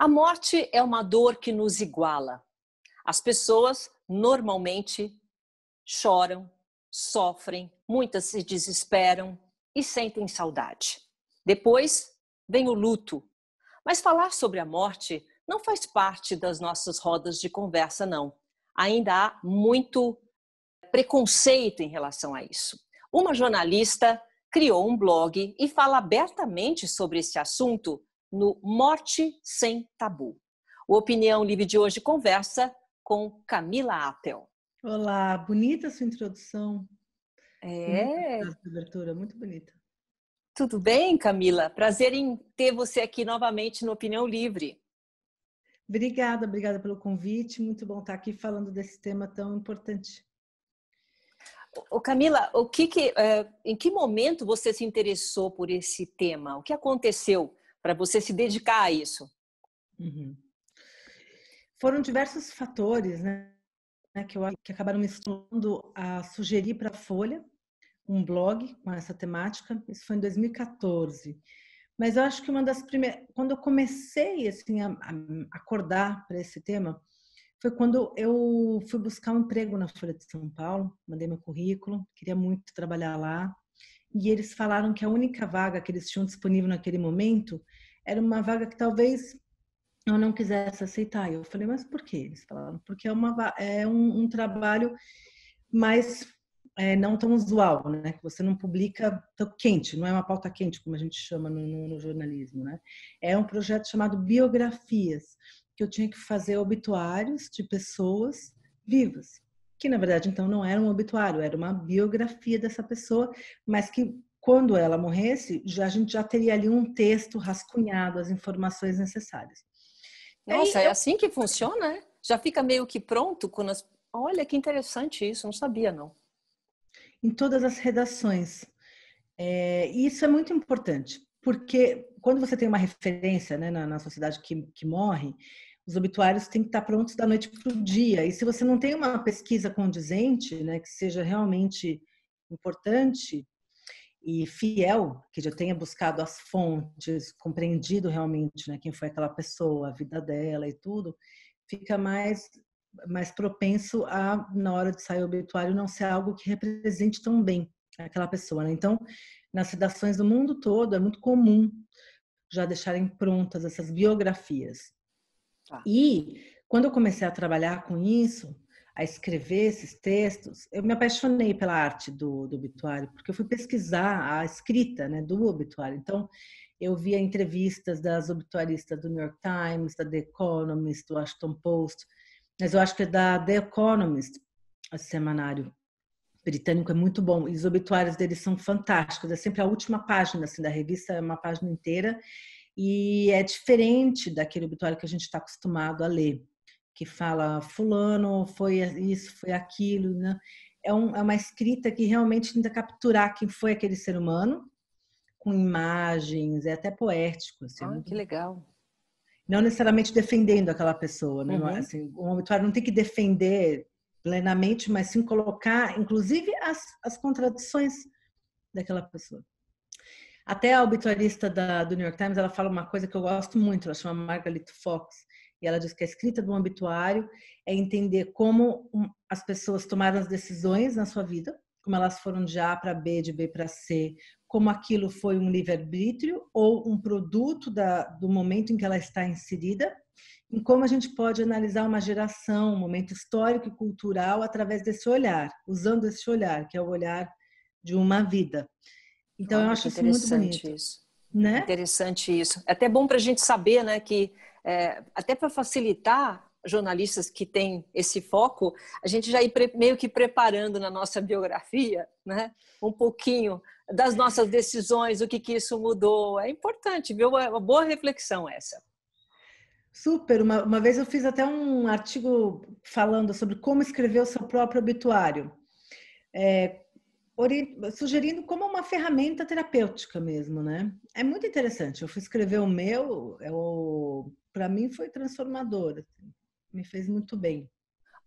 A morte é uma dor que nos iguala. As pessoas normalmente choram, sofrem, muitas se desesperam e sentem saudade. Depois vem o luto. Mas falar sobre a morte não faz parte das nossas rodas de conversa, não. Ainda há muito preconceito em relação a isso. Uma jornalista criou um blog e fala abertamente sobre esse assunto no Morte Sem Tabu. O Opinião Livre de hoje conversa com Camila Apel. Olá, bonita sua introdução. É. Bonita a abertura, muito bonita. Tudo bem, Camila? Prazer em ter você aqui novamente no Opinião Livre. Obrigada pelo convite. Muito bom estar aqui falando desse tema tão importante. Ô, Camila, em que momento você se interessou por esse tema? O que aconteceu para você se dedicar a isso? Foram diversos fatores, né, que acabaram me estimulando a sugerir para a Folha um blog com essa temática. Isso foi em 2014. Mas eu acho que uma das primeiras, quando eu comecei assim a acordar para esse tema, foi quando eu fui buscar um emprego na Folha de São Paulo, mandei meu currículo, queria muito trabalhar lá, e eles falaram que a única vaga que eles tinham disponível naquele momento era uma vaga que talvez eu não quisesse aceitar. E eu falei, mas por quê? Eles falaram, porque é um trabalho mais não tão usual, né? Que você não publica tão quente, não é uma pauta quente, como a gente chama no jornalismo, né? É um projeto chamado Biografias, que eu tinha que fazer obituários de pessoas vivas, que na verdade então não era um obituário, era uma biografia dessa pessoa, mas que quando ela morresse, a gente já teria ali um texto rascunhado, as informações necessárias. Nossa, é assim que funciona, né? Já fica meio que pronto quando Olha, que interessante isso, não sabia, não. Em todas as redações. E isso é muito importante, porque quando você tem uma referência, né, na sociedade que morre, os obituários têm que estar prontos da noite para o dia. E se você não tem uma pesquisa condizente, né, que seja realmente importante e fiel, que já tenha buscado as fontes, compreendido realmente, né, quem foi aquela pessoa, a vida dela e tudo, fica mais propenso a, na hora de sair o obituário, não ser algo que represente tão bem aquela pessoa, né? Então, nas redações do mundo todo, é muito comum já deixarem prontas essas biografias. E quando eu comecei a trabalhar com isso, a escrever esses textos, eu me apaixonei pela arte do obituário, porque eu fui pesquisar a escrita, né, do obituário. Então, eu via entrevistas das obituaristas do New York Times, da The Economist, do Washington Post, mas eu acho que da The Economist, o semanário britânico, é muito bom. E os obituários deles são fantásticos. É sempre a última página assim, da revista, é uma página inteira. E é diferente daquele obituário que a gente está acostumado a ler, que fala fulano foi isso, foi aquilo, né? É uma escrita que realmente tenta capturar quem foi aquele ser humano, com imagens, é até poético. Assim, Que legal. Não necessariamente defendendo aquela pessoa, né? Uhum. Assim, o obituário não tem que defender plenamente, mas sim colocar, inclusive, as contradições daquela pessoa. Até a obituarista do New York Times, ela fala uma coisa que eu gosto muito, ela chama Margaret Fox, e ela diz que a escrita de um obituário é entender como as pessoas tomaram as decisões na sua vida, como elas foram de A para B, de B para C, como aquilo foi um livre-arbítrio ou um produto do momento em que ela está inserida, e como a gente pode analisar uma geração, um momento histórico e cultural através desse olhar, usando esse olhar, que é o olhar de uma vida. Então, eu acho isso muito bonito. Isso. Né? Interessante isso. É até bom para a gente saber, né, que até para facilitar jornalistas que têm esse foco, a gente já ir meio que preparando na nossa biografia, né, um pouquinho das nossas decisões, o que isso mudou. É importante, viu? É uma boa reflexão essa. Super. Uma vez eu fiz até um artigo falando sobre como escrever o seu próprio obituário. Sugerindo como uma ferramenta terapêutica mesmo, né? É muito interessante. Eu fui escrever o meu, para mim foi transformador, assim, me fez muito bem.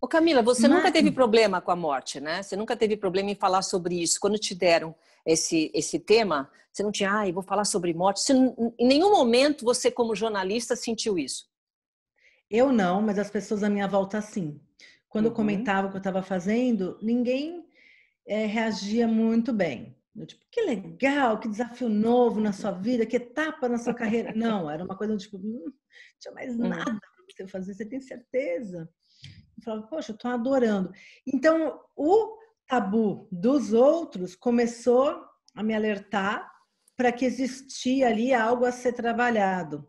Ô Camila, você nunca teve problema com a morte, né? Você nunca teve problema em falar sobre isso. Quando te deram esse tema, você não tinha, vou falar sobre morte. Em nenhum momento você, como jornalista, sentiu isso? Eu não, mas as pessoas à minha volta sim. Quando eu Uhum, comentava o que eu estava fazendo, ninguém reagia muito bem. Eu, tipo, que legal, que desafio novo na sua vida, que etapa na sua carreira. Não, era uma coisa tipo, não tinha mais nada uhum, para você fazer, você tem certeza? Eu falava, poxa, eu estou adorando. Então, o tabu dos outros começou a me alertar para que existia ali algo a ser trabalhado.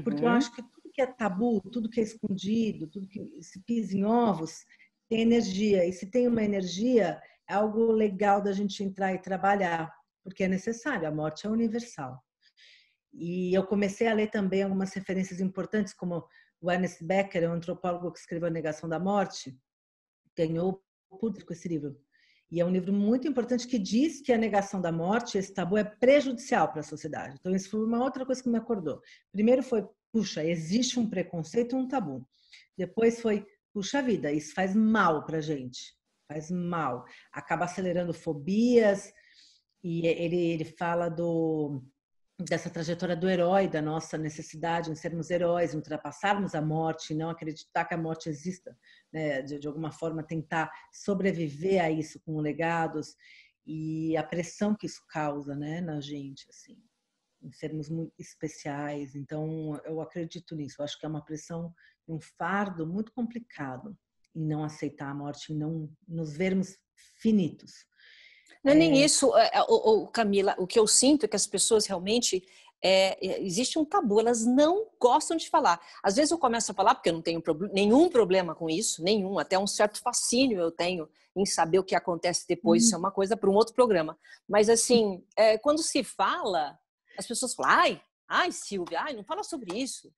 Porque eu uhum. acho que tudo que é tabu, tudo que é escondido, tudo que se pisa em ovos, tem energia. E se tem uma energia, é algo legal da gente entrar e trabalhar, porque é necessário, a morte é universal. E eu comecei a ler também algumas referências importantes, como o Ernest Becker, um antropólogo que escreveu A Negação da Morte, ganhou o Pulitzer com esse livro. E é um livro muito importante que diz que a negação da morte, esse tabu, é prejudicial para a sociedade. Então, isso foi uma outra coisa que me acordou. Primeiro foi, puxa, existe um preconceito e um tabu. Depois foi, puxa vida, isso faz mal para a gente. Faz mal. Acaba acelerando fobias. E ele fala dessa trajetória do herói, da nossa necessidade em sermos heróis, em ultrapassarmos a morte, não acreditar que a morte exista, né? De alguma forma tentar sobreviver a isso com legados e a pressão que isso causa, né, na gente, assim, em sermos muito especiais. Então, eu acredito nisso. Eu acho que é uma pressão, um fardo muito complicado em não aceitar a morte, em não nos vermos finitos. Não é nem isso, Camila. O que eu sinto é que as pessoas realmente existe um tabu, elas não gostam de falar. Às vezes eu começo a falar porque eu não tenho nenhum problema com isso, nenhum, até um certo fascínio eu tenho em saber o que acontece depois. Isso é uma coisa para um outro programa. Mas assim, quando se fala, as pessoas falam, ai, Silvia, ai, não fala sobre isso.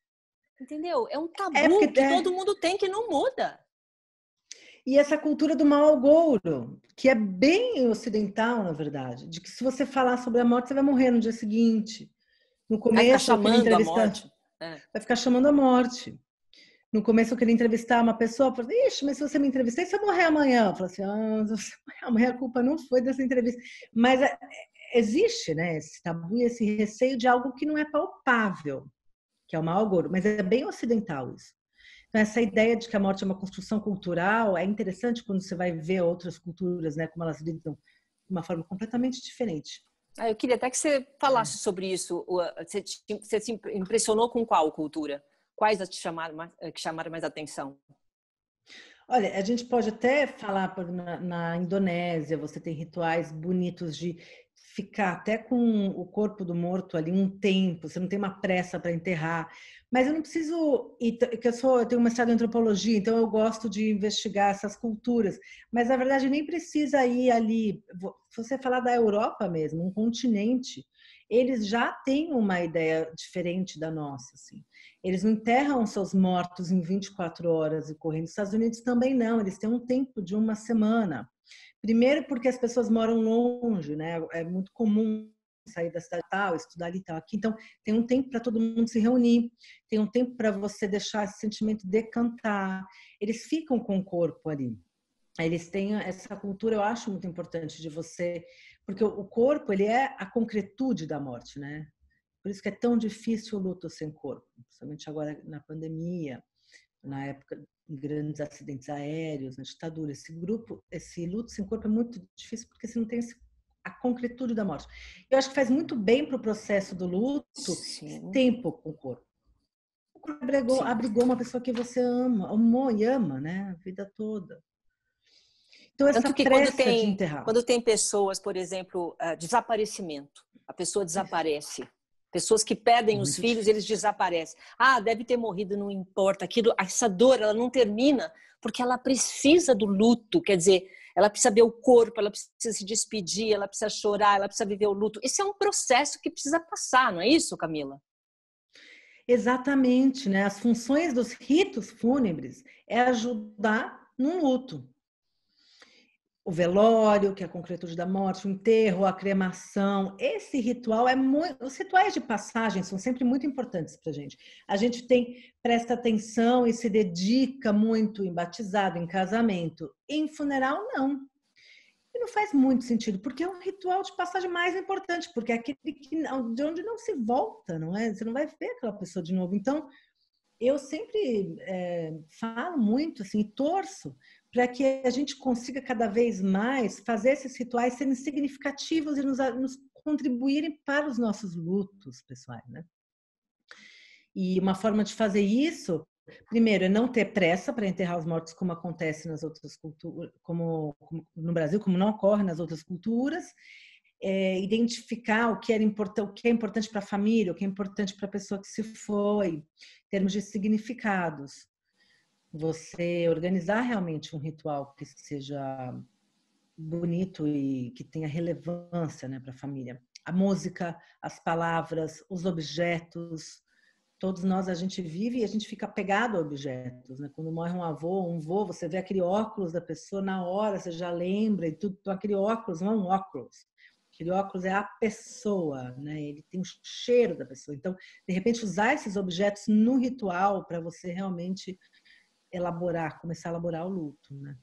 Entendeu? É um É porque tabu que todo mundo tem que não muda. E essa cultura do mau agouro, que é bem ocidental, na verdade, de que se você falar sobre a morte, você vai morrer no dia seguinte. No Vai ficar começo, eu queria chamando a entrevistar, morte. É. vai ficar chamando a morte. No começo, eu queria entrevistar uma pessoa, eu falei, ixi, mas se você me entrevistar, e se eu morrer amanhã? Eu falei assim, se você morrer amanhã, a culpa não foi dessa entrevista. Mas existe, né, esse tabu e esse receio de algo que não é palpável, que é o mau agouro, mas é bem ocidental isso. Então, essa ideia de que a morte é uma construção cultural é interessante quando você vai ver outras culturas, né, como elas lidam de uma forma completamente diferente. Eu queria até que você falasse sobre isso. Você se impressionou com qual cultura? Quais te chamaram que chamaram mais atenção? Olha, a gente pode até falar na Indonésia, você tem rituais bonitos de ficar até com o corpo do morto ali um tempo, você não tem uma pressa para enterrar. Mas eu não preciso, que eu tenho mestrado em antropologia, então eu gosto de investigar essas culturas. Mas na verdade nem precisa ir ali. Se você falar da Europa mesmo, um continente, eles já têm uma ideia diferente da nossa, assim. Eles não enterram seus mortos em 24 horas e correndo. Nos Estados Unidos também não, eles têm um tempo de uma semana. Primeiro porque as pessoas moram longe, né? É muito comum sair da cidade tal, estudar ali e tal. Aqui, então, tem um tempo para todo mundo se reunir, tem um tempo para você deixar esse sentimento decantar. Eles ficam com o corpo ali. Eles têm essa cultura, eu acho muito importante de você, porque o corpo, ele é a concretude da morte, né? Por isso que é tão difícil o luto sem corpo, principalmente agora na pandemia, na época de grandes acidentes aéreos, na ditadura. Esse luto sem corpo é muito difícil porque você não tem a concretude da morte. Eu acho que faz muito bem para o processo do luto esse Sim, tempo com o corpo. O corpo sim. abrigou uma pessoa que você ama, amou e ama, né? A vida toda. Então, essa Tanto que pressa de enterrar. quando tem pessoas, por exemplo, desaparecimento, a pessoa desaparece. Pessoas que É perdem os muito filhos, eles difícil. desaparecem. Deve ter morrido, não importa. Aquilo, essa dor, ela não termina porque ela precisa do luto. Quer dizer, ela precisa ver o corpo, ela precisa se despedir, ela precisa chorar, ela precisa viver o luto. Esse é um processo que precisa passar, não é isso, Camila? Exatamente, né? As funções dos ritos fúnebres é ajudar no luto. O velório, que é a concretude da morte, o enterro, a cremação. Esse ritual é muito. Os rituais de passagem são sempre muito importantes para a gente. A gente presta atenção e se dedica muito em batizado, em casamento. Em funeral, não. E não faz muito sentido, porque é um ritual de passagem mais importante, porque é aquele de onde não se volta, não é? Você não vai ver aquela pessoa de novo. Então, eu sempre falo muito, assim, torço para que a gente consiga cada vez mais fazer esses rituais serem significativos e nos contribuírem para os nossos lutos pessoais, né? E uma forma de fazer isso, primeiro, é não ter pressa para enterrar os mortos, como acontece nas outras culturas, como no Brasil, como não ocorre nas outras culturas. Identificar o que é importante para a família, o que é importante para a pessoa que se foi, em termos de significados. Você organizar realmente um ritual que seja bonito e que tenha relevância, né, para a família. A música, as palavras, os objetos. Todos nós, a gente vive e a gente fica apegado a objetos, né? Quando morre um avô, um vô, você vê aquele óculos da pessoa, na hora você já lembra e tudo. Então, aquele óculos não é um óculos. Aquele óculos é a pessoa, né? Ele tem o cheiro da pessoa. Então, de repente, usar esses objetos no ritual para você realmente começar a elaborar o luto, né?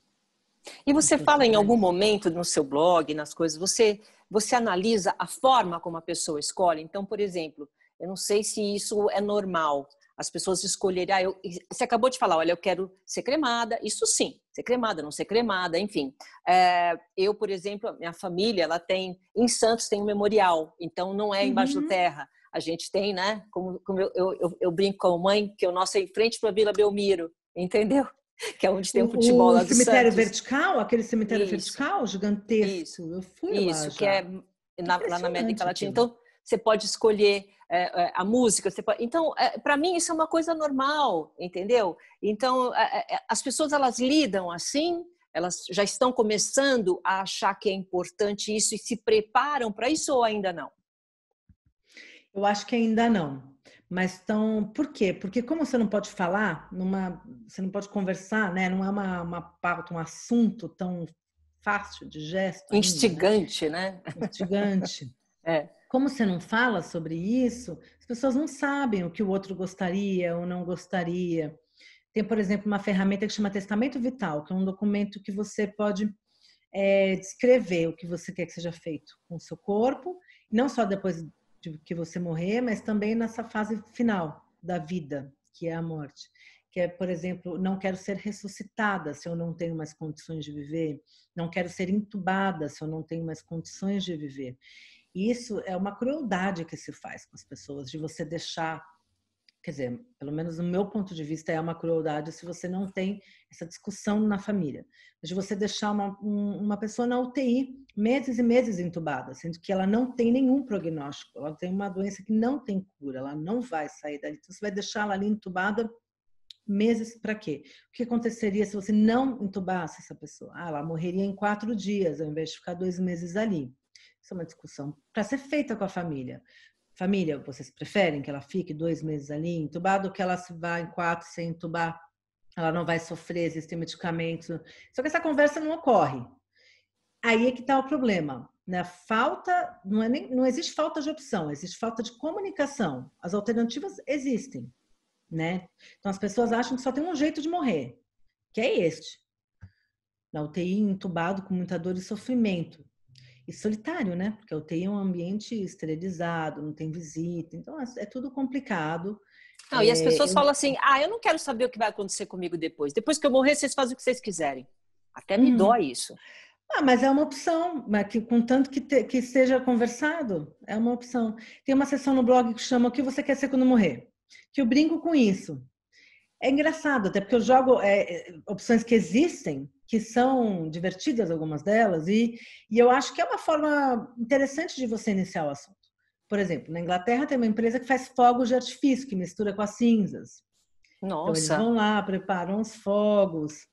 E você fala em algum Isso. momento no seu blog, nas coisas, você analisa a forma como a pessoa escolhe? Então, por exemplo, eu não sei se isso é normal, as pessoas escolherem, você acabou de falar, olha, eu quero ser cremada, isso sim, ser cremada, não ser cremada, enfim. Eu, por exemplo, minha família, ela tem, em Santos tem um memorial, então não é embaixo da terra. A gente tem, né, como eu brinco com a mãe, que o nosso é em frente para a Vila Belmiro, entendeu? Que é onde tem o futebol O lá do cemitério Santos. vertical, aquele cemitério Isso, vertical gigantesco, isso, eu fui lá isso, que é já. lá na América Impressionante Latina. aquilo. Então, você pode escolher a música. Então, para mim, isso é uma coisa normal, entendeu? Então, as pessoas, elas lidam assim, elas já estão começando a achar que é importante isso e se preparam para isso ou ainda não? Eu acho que ainda não. Mas estão. Por quê? Porque como você não pode falar, você não pode conversar, né? Não é uma pauta, um assunto tão fácil de gesto ainda, né? Instigante, né? Instigante. É. Como você não fala sobre isso, as pessoas não sabem o que o outro gostaria ou não gostaria. Tem, por exemplo, uma ferramenta que chama Testamento Vital, que é um documento que você pode descrever o que você quer que seja feito com o seu corpo, não só depois de que você morrer, mas também nessa fase final da vida, que é a morte. Que é, por exemplo, não quero ser ressuscitada se eu não tenho mais condições de viver, não quero ser entubada se eu não tenho mais condições de viver. E isso é uma crueldade que se faz com as pessoas, de você deixar, quer dizer, pelo menos no meu ponto de vista, é uma crueldade se você não tem essa discussão na família. De você deixar uma pessoa na UTI meses e meses entubada, sendo que ela não tem nenhum prognóstico, ela tem uma doença que não tem cura, ela não vai sair dali. Então, você vai deixar ela ali entubada meses para quê? O que aconteceria se você não entubasse essa pessoa? Ela morreria em 4 dias, ao invés de ficar 2 meses ali. Isso é uma discussão para ser feita com a família. Família, vocês preferem que ela fique 2 meses ali entubada ou que ela se vá em 4 sem entubar? Ela não vai sofrer, existem medicamentos. Só que essa conversa não ocorre. Aí é que está o problema. Né? Falta, não existe falta de opção, existe falta de comunicação. As alternativas existem, né? Então as pessoas acham que só tem um jeito de morrer, que é este. Na UTI, entubado com muita dor e sofrimento. E solitário, né? Porque a UTI é um ambiente esterilizado, não tem visita, então é tudo complicado. Não, e as pessoas falam assim, eu não quero saber o que vai acontecer comigo depois. Depois que eu morrer, vocês fazem o que vocês quiserem. Até me dói isso. Mas é uma opção, mas contanto que seja conversado, é uma opção. Tem uma seção no blog que chama O que você quer ser quando morrer? Que eu brinco com isso. É engraçado, até porque eu jogo opções que existem, que são divertidas, algumas delas, e eu acho que é uma forma interessante de você iniciar o assunto. Por exemplo, na Inglaterra tem uma empresa que faz fogos de artifício, que mistura com as cinzas. Então, eles Nossa. vão lá, preparam os fogos.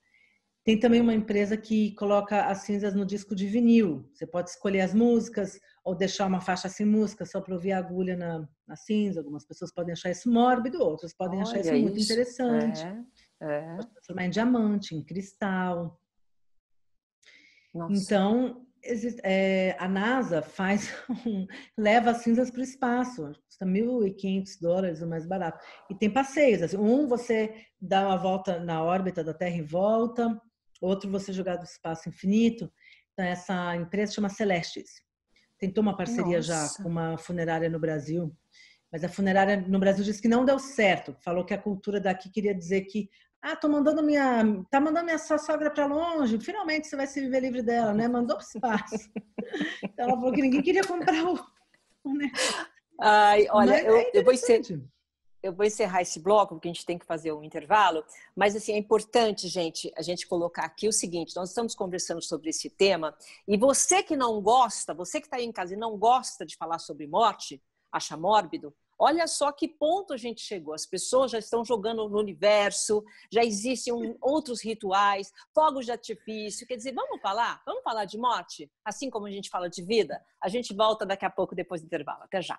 Tem também uma empresa que coloca as cinzas no disco de vinil. Você pode escolher as músicas ou deixar uma faixa sem música só para ouvir a agulha na cinza. Algumas pessoas podem achar isso mórbido, outras podem achar isso Olha muito isso. interessante. É. Pode transformar em diamante, em cristal. Nossa. Então, a NASA leva as cinzas para o espaço. Custa $1.500, o mais barato. E tem passeios. Assim, você dá uma volta na órbita da Terra e volta. Outro, você jogar do espaço infinito. Então, essa empresa chama Celestis. Tentou uma parceria já com Nossa. uma funerária no Brasil. Mas a funerária no Brasil disse que não deu certo. Falou que a cultura daqui queria dizer que tá mandando minha sua sogra para longe, finalmente você vai se viver livre dela, né? Mandou para o espaço. Então ela falou que ninguém queria comprar o negócio. Ai, olha, Mas é interessante. Eu vou encerrar esse bloco, porque a gente tem que fazer um intervalo, mas assim, é importante, gente, a gente colocar aqui o seguinte, nós estamos conversando sobre esse tema, e você que não gosta, você que está aí em casa e não gosta de falar sobre morte, acha mórbido, olha só que ponto a gente chegou. As pessoas já estão jogando no universo, já existem outros rituais, fogos de artifício. Quer dizer, vamos falar? Vamos falar de morte? Assim como a gente fala de vida? A gente volta daqui a pouco, depois do intervalo. Até já.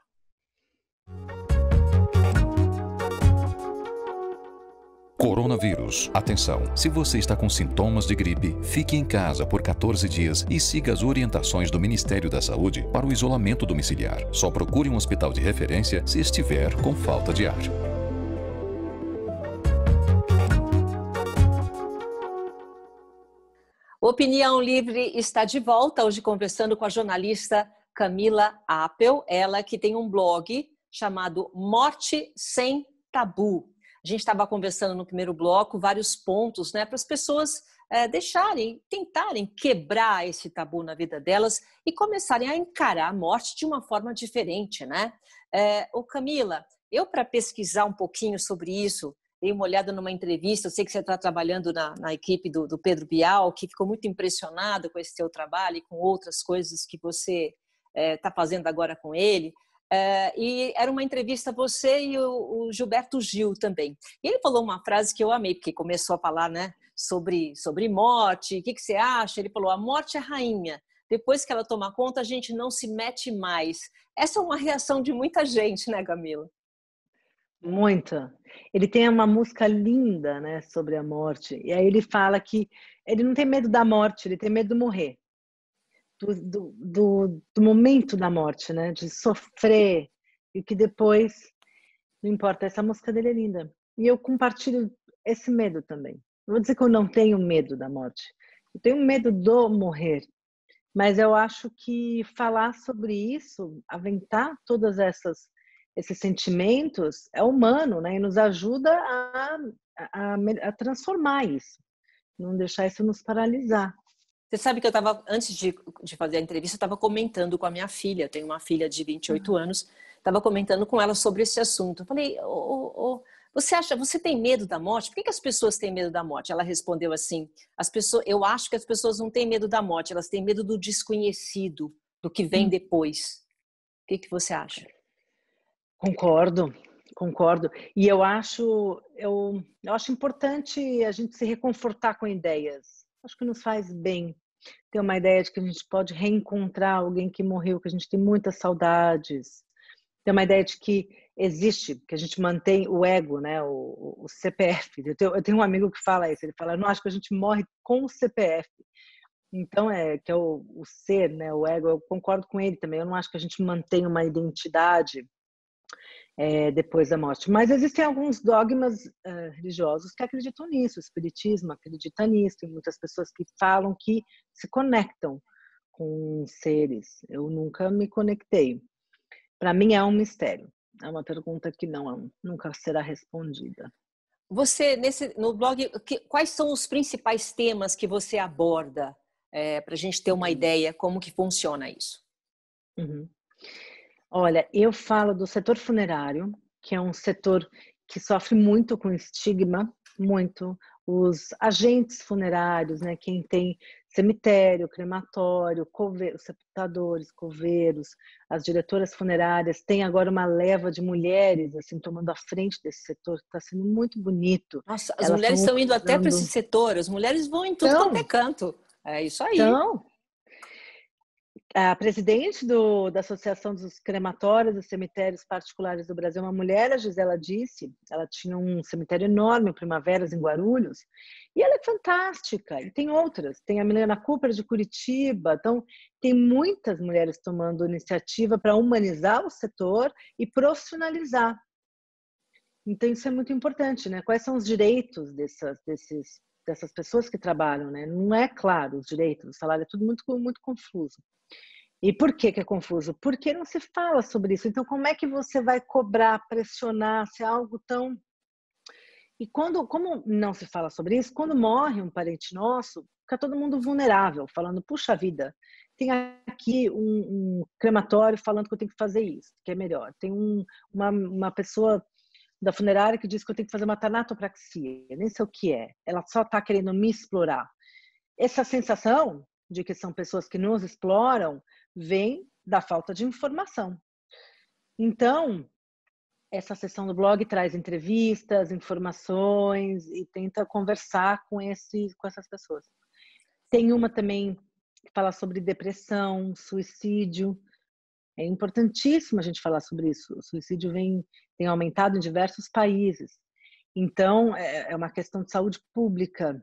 Coronavírus. Atenção! Se você está com sintomas de gripe, fique em casa por 14 dias e siga as orientações do Ministério da Saúde para o isolamento domiciliar. Só procure um hospital de referência se estiver com falta de ar. Opinião Livre está de volta, hoje conversando com a jornalista Camila Appel, ela que tem um blog chamado Morte Sem Tabu. A gente estava conversando no primeiro bloco vários pontos, né, para as pessoas tentarem quebrar esse tabu na vida delas e começarem a encarar a morte de uma forma diferente, né? Camila, eu para pesquisar um pouquinho sobre isso, dei uma olhada numa entrevista, eu sei que você está trabalhando na equipe do Pedro Bial, que ficou muito impressionado com esse seu trabalho e com outras coisas que você está fazendo agora com ele. E era uma entrevista você e o Gilberto Gil também. E ele falou uma frase que eu amei, porque começou a falar, né, sobre morte, o que você acha? Ele falou, a morte é rainha, depois que ela toma conta, a gente não se mete mais. Essa é uma reação de muita gente, né, Camila? Muita. Ele tem uma música linda, né, sobre a morte, e aí ele fala que ele não tem medo da morte, ele tem medo de morrer. Do momento da morte, né? De sofrer e que depois, não importa, essa música dele é linda. E eu compartilho esse medo também. Não vou dizer que eu não tenho medo da morte. Eu tenho medo do morrer. Mas eu acho que falar sobre isso, aventar todas esses sentimentos é humano, né? E nos ajuda a transformar isso. Não deixar isso nos paralisar. Você sabe que eu estava, antes de fazer a entrevista, eu estava comentando com a minha filha, eu tenho uma filha de 28 anos, estava comentando com ela sobre esse assunto. Eu falei, você tem medo da morte? Por que as pessoas têm medo da morte? Ela respondeu assim, eu acho que as pessoas não têm medo da morte, elas têm medo do desconhecido, do que vem depois. O que você acha? Concordo. E eu acho importante a gente se reconfortar com ideias. Acho que nos faz bem ter uma ideia de que a gente pode reencontrar alguém que morreu, que a gente tem muitas saudades. Ter uma ideia de que existe, que a gente mantém o ego, né? O CPF. Eu tenho um amigo que fala isso, ele fala, eu não acho que a gente morre com o CPF. Então, que é o ser, né? O ego, eu concordo com ele também. Eu não acho que a gente mantém uma identidade depois da morte. Mas existem alguns dogmas religiosos que acreditam nisso. O espiritismo acredita nisso. Tem muitas pessoas que falam que se conectam com seres. Eu nunca me conectei. Para mim é um mistério. É uma pergunta que nunca será respondida. Você, no blog, quais são os principais temas que você aborda para a gente ter uma ideia como que funciona isso? Uhum. Olha, eu falo do setor funerário, que é um setor que sofre muito com estigma, muito. Os agentes funerários, né? Quem tem cemitério, crematório, os sepultadores, coveiros, as diretoras funerárias, tem agora uma leva de mulheres assim tomando a frente desse setor, que está sendo muito bonito. Nossa, as mulheres estão indo até para esse setor, as mulheres vão em tudo quanto é canto. É isso aí. Então, a presidente da Associação dos Crematórios e Cemitérios Particulares do Brasil, uma mulher, a Gisela disse, ela tinha um cemitério enorme, Primaveras, em Guarulhos, e ela é fantástica. E tem outras, tem a Milena Cooper de Curitiba, então tem muitas mulheres tomando iniciativa para humanizar o setor e profissionalizar. Então isso é muito importante, né? Quais são os direitos dessas pessoas que trabalham, né? Não é claro os direitos, o salário é tudo muito, muito confuso. E por que é confuso? Porque não se fala sobre isso. Então, como é que você vai cobrar, pressionar, se é algo tão... E como não se fala sobre isso, quando morre um parente nosso, fica todo mundo vulnerável, falando, puxa vida, tem aqui um crematório falando que eu tenho que fazer isso, que é melhor. Tem uma pessoa da funerária que diz que eu tenho que fazer uma tanatopraxia, nem sei o que é. Ela só está querendo me explorar. Essa sensação de que são pessoas que nos exploram vem da falta de informação. Então, essa seção do blog traz entrevistas, informações e tenta conversar com essas pessoas. Tem uma também que fala sobre depressão, suicídio. É importantíssimo a gente falar sobre isso. O suicídio tem aumentado em diversos países. Então, é uma questão de saúde pública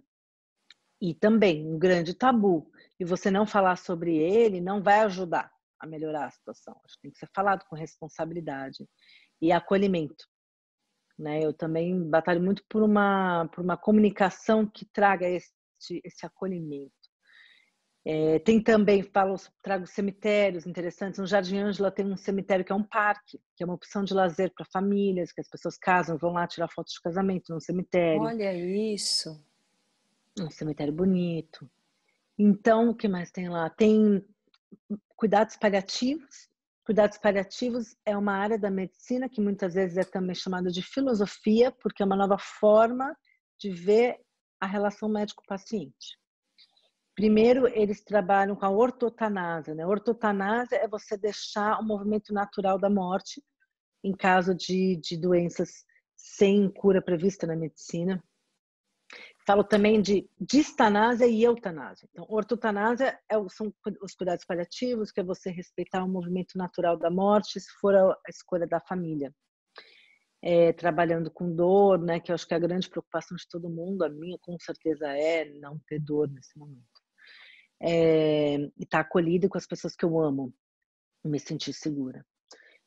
e também um grande tabu. E você não falar sobre ele não vai ajudar a melhorar a situação. Acho que tem que ser falado com responsabilidade e acolhimento, né? Eu também batalho muito por uma comunicação que traga esse acolhimento. Tem também, trago cemitérios interessantes. No Jardim Ângela tem um cemitério que é um parque, que é uma opção de lazer para famílias, que as pessoas casam, vão lá tirar fotos de casamento no cemitério. Olha isso! Um cemitério bonito. Então, o que mais tem lá? Tem cuidados paliativos. Cuidados paliativos é uma área da medicina que muitas vezes é também chamada de filosofia, porque é uma nova forma de ver a relação médico-paciente. Primeiro, eles trabalham com a ortotanásia, né? Ortotanásia é você deixar o movimento natural da morte em caso de doenças sem cura prevista na medicina. Falo também de distanásia e eutanásia. Então, ortotanásia são os cuidados paliativos, que é você respeitar o movimento natural da morte, se for a escolha da família. Trabalhando com dor, né, que eu acho que é a grande preocupação de todo mundo, a minha com certeza é não ter dor nesse momento. E estar acolhida com as pessoas que eu amo, me sentir segura.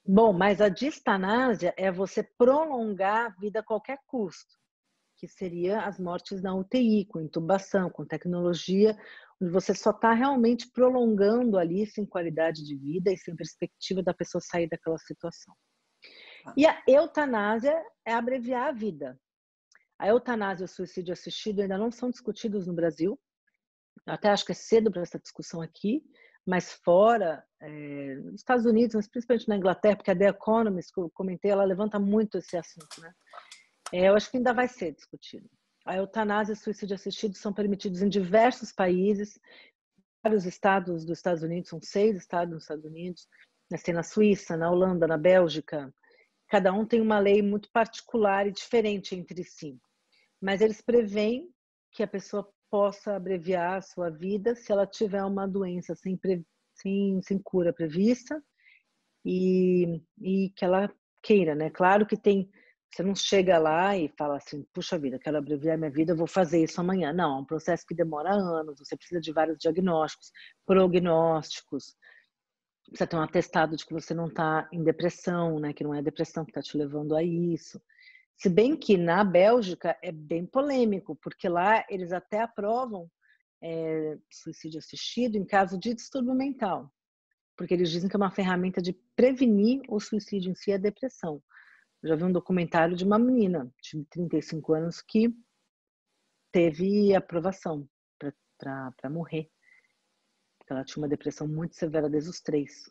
Bom, mas a distanásia é você prolongar a vida a qualquer custo, que seria as mortes na UTI, com intubação, com tecnologia, onde você só está realmente prolongando ali sem qualidade de vida e sem perspectiva da pessoa sair daquela situação. E a eutanásia é abreviar a vida. A eutanásia e o suicídio assistido ainda não são discutidos no Brasil. Eu até acho que é cedo para essa discussão aqui, mas fora, nos Estados Unidos, mas principalmente na Inglaterra, porque a The Economist, que eu comentei, ela levanta muito esse assunto, né? Eu acho que ainda vai ser discutido. A eutanásia e o suicídio assistido são permitidos em diversos países, vários estados dos Estados Unidos, são 6 estados dos Estados Unidos, tem na Suíça, na Holanda, na Bélgica. Cada um tem uma lei muito particular e diferente entre si. Mas eles preveem que a pessoa possa abreviar a sua vida se ela tiver uma doença sem cura prevista e que ela queira, né? Claro que você não chega lá e fala assim, puxa vida, quero abreviar minha vida, eu vou fazer isso amanhã. Não, é um processo que demora anos, você precisa de vários diagnósticos, prognósticos, precisa ter um atestado de que você não está em depressão, né? Que não é a depressão que está te levando a isso. Se bem que na Bélgica é bem polêmico, porque lá eles até aprovam suicídio assistido em caso de distúrbio mental, porque eles dizem que é uma ferramenta de prevenir o suicídio em si, a depressão. Eu já vi um documentário de uma menina de 35 anos que teve aprovação para morrer, porque ela tinha uma depressão muito severa desde os 3.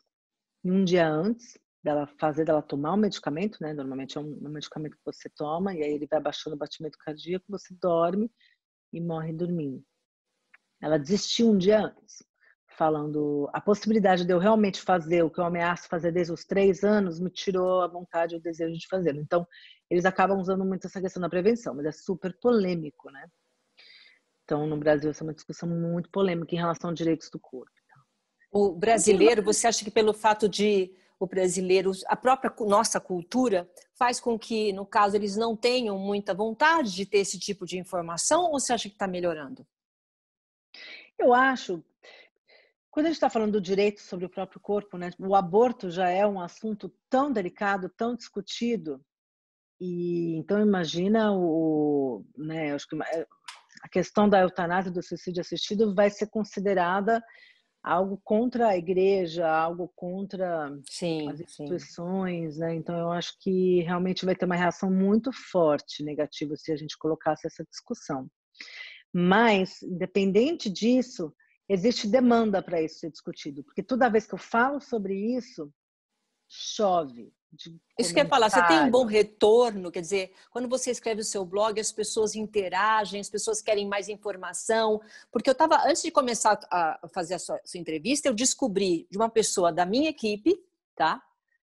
E um dia antes dela tomar o medicamento, né? Normalmente é um medicamento que você toma e aí ele vai abaixando o batimento cardíaco, você dorme e morre dormindo. Ela desistiu um dia antes, falando a possibilidade de eu realmente fazer o que eu ameaço fazer desde os 3 anos me tirou a vontade e o desejo de fazê-lo. Então, eles acabam usando muito essa questão da prevenção, mas é super polêmico, né? Então, no Brasil, essa é uma discussão muito polêmica em relação aos direitos do corpo. O brasileiro, você acha que pelo fato de o brasileiro, a própria nossa cultura faz com que, no caso, eles não tenham muita vontade de ter esse tipo de informação, ou você acha que está melhorando? Eu acho, quando a gente está falando do direito sobre o próprio corpo, né, o aborto já é um assunto tão delicado, tão discutido, e então imagina né, acho que a questão da eutanásia e do suicídio assistido vai ser considerada algo contra a igreja, algo contra Sim, as sim. instituições, né? Então eu acho que realmente vai ter uma reação muito forte negativa se a gente colocasse essa discussão. Mas, independente disso, existe demanda para isso ser discutido, porque toda vez que eu falo sobre isso, chove de Isso que eu ia falar, você tem um bom comentário. retorno, quer dizer, quando você escreve o seu blog, as pessoas interagem, as pessoas querem mais informação, porque eu estava, antes de começar a fazer a sua entrevista, eu descobri de uma pessoa da minha equipe, tá?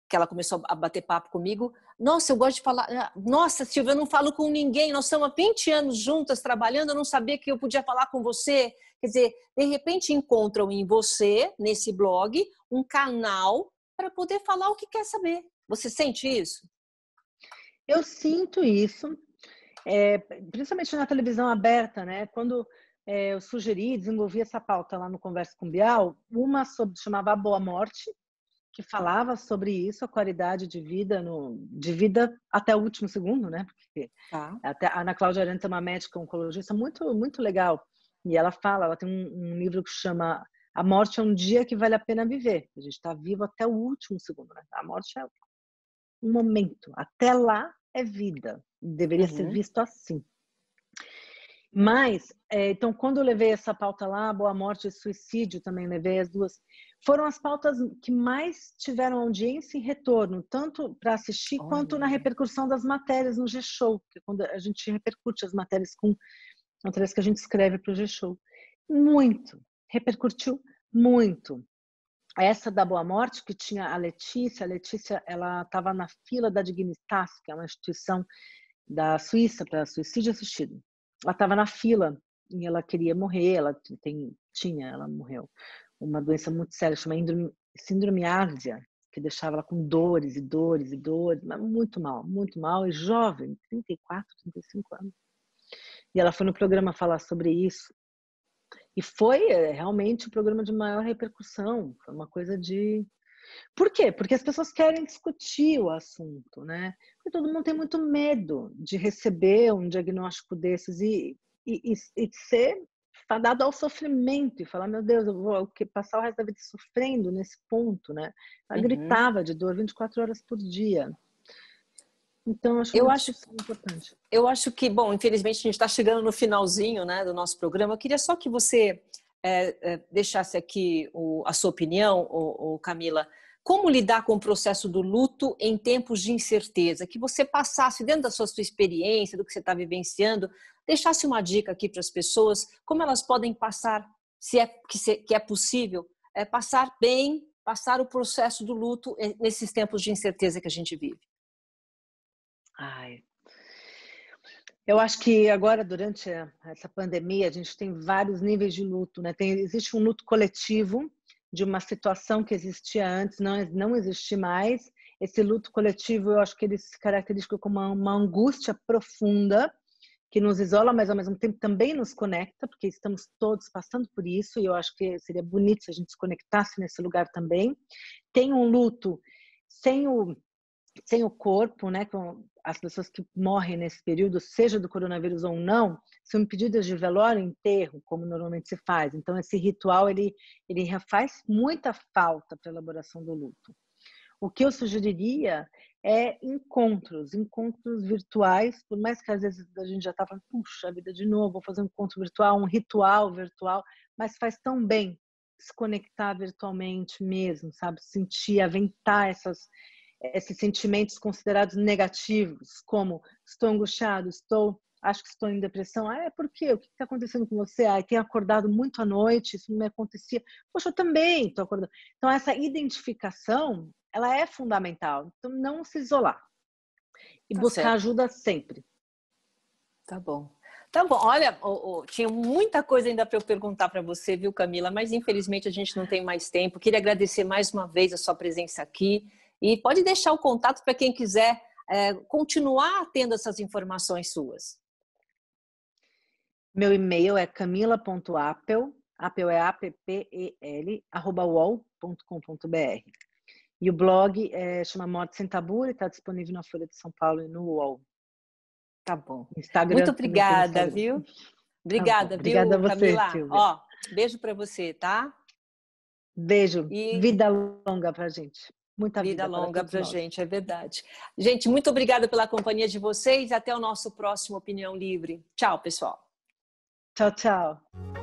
Que ela começou a bater papo comigo, nossa, eu gosto de falar, nossa, Silvia, eu não falo com ninguém, nós estamos há 20 anos juntas trabalhando, eu não sabia que eu podia falar com você, quer dizer, de repente encontram em você, nesse blog, um canal para poder falar o que quer saber. Você sente isso? Eu sinto isso, principalmente na televisão aberta, né? Quando eu sugeri, desenvolvi essa pauta lá no Conversa com Bial, uma chamava A Boa Morte, que falava sobre isso, a qualidade de vida, de vida até o último segundo, né? Porque até a Ana Cláudia Arantes é uma médica oncologista muito, muito legal. E ela tem um livro que chama A Morte é um Dia que Vale a Pena Viver. A gente está vivo até o último segundo, né? A morte é um momento. Até lá é vida. Deveria ser visto assim. Mas, então, quando eu levei essa pauta lá, Boa Morte e Suicídio, também levei as duas, foram as pautas que mais tiveram audiência e retorno, tanto para assistir quanto na repercussão das matérias no G-Show, que é quando a gente repercute as matérias com matérias que a gente escreve para o G-Show. Muito, repercutiu muito. Essa da Boa Morte, que tinha a Letícia ela estava na fila da Dignitas, que é uma instituição da Suíça para suicídio assistido. Ela estava na fila e ela queria morrer, ela morreu. Uma doença muito séria, chama síndrome ásia, que deixava ela com dores e dores e dores, mas muito mal, e jovem, 34, 35 anos. E ela foi no programa falar sobre isso. E foi realmente o programa de maior repercussão, foi uma coisa de... Por quê? Porque as pessoas querem discutir o assunto, né? Porque todo mundo tem muito medo de receber um diagnóstico desses e ser fadado ao sofrimento e falar, meu Deus, eu vou passar o resto da vida sofrendo nesse ponto, né? Ela gritava de dor 24 horas por dia. Então, eu acho importante. Eu acho que, bom, infelizmente a gente está chegando no finalzinho, né, do nosso programa. Eu queria só que você deixasse aqui a sua opinião, Camila, como lidar com o processo do luto em tempos de incerteza, que você passasse dentro da sua experiência, do que você está vivenciando, deixasse uma dica aqui para as pessoas, como elas podem passar, se é possível, passar bem, passar o processo do luto nesses tempos de incerteza que a gente vive. Eu acho que agora, durante essa pandemia, a gente tem vários níveis de luto, né? Existe um luto coletivo de uma situação que existia antes, não existe mais. Esse luto coletivo, eu acho que ele se caracteriza como uma angústia profunda, que nos isola, mas ao mesmo tempo também nos conecta, porque estamos todos passando por isso, e eu acho que seria bonito se a gente se conectasse nesse lugar também. Tem um luto sem o corpo, né? Com as pessoas que morrem nesse período, seja do coronavírus ou não, são impedidas de velório e enterro, como normalmente se faz. Então, esse ritual, ele faz muita falta para a elaboração do luto. O que eu sugeriria é encontros virtuais, por mais que às vezes a gente já está falando, puxa, a vida de novo, vou fazer um encontro virtual, um ritual virtual, mas faz tão bem se conectar virtualmente mesmo, sabe? Sentir, aventar esses sentimentos considerados negativos, como estou angustiado, acho que estou em depressão. Por quê? O que está acontecendo com você? Tenho acordado muito à noite, isso não me acontecia. Poxa, eu também estou acordando. Então, essa identificação, ela é fundamental. Então, não se isolar. E buscar ajuda sempre. Tá bom. Tá bom, olha, tinha muita coisa ainda para eu perguntar para você, viu, Camila? Mas infelizmente a gente não tem mais tempo. Queria agradecer mais uma vez a sua presença aqui. E pode deixar o contato para quem quiser continuar tendo essas informações suas. Meu e-mail é camila.appel, appel é appel, @uol.com.br. E o blog chama Morte Sem Tabu e está disponível na Folha de São Paulo e no UOL. Tá bom. Instagram, muito obrigada, viu? Obrigada, tá, obrigada viu, a você, Camila? Silvia. Beijo para você, tá? Beijo. E vida longa pra gente. Muita vida vida longa para pra todos nós. gente, é verdade. Gente, muito obrigada pela companhia de vocês. Até o nosso próximo Opinião Livre. Tchau, pessoal. Tchau, tchau.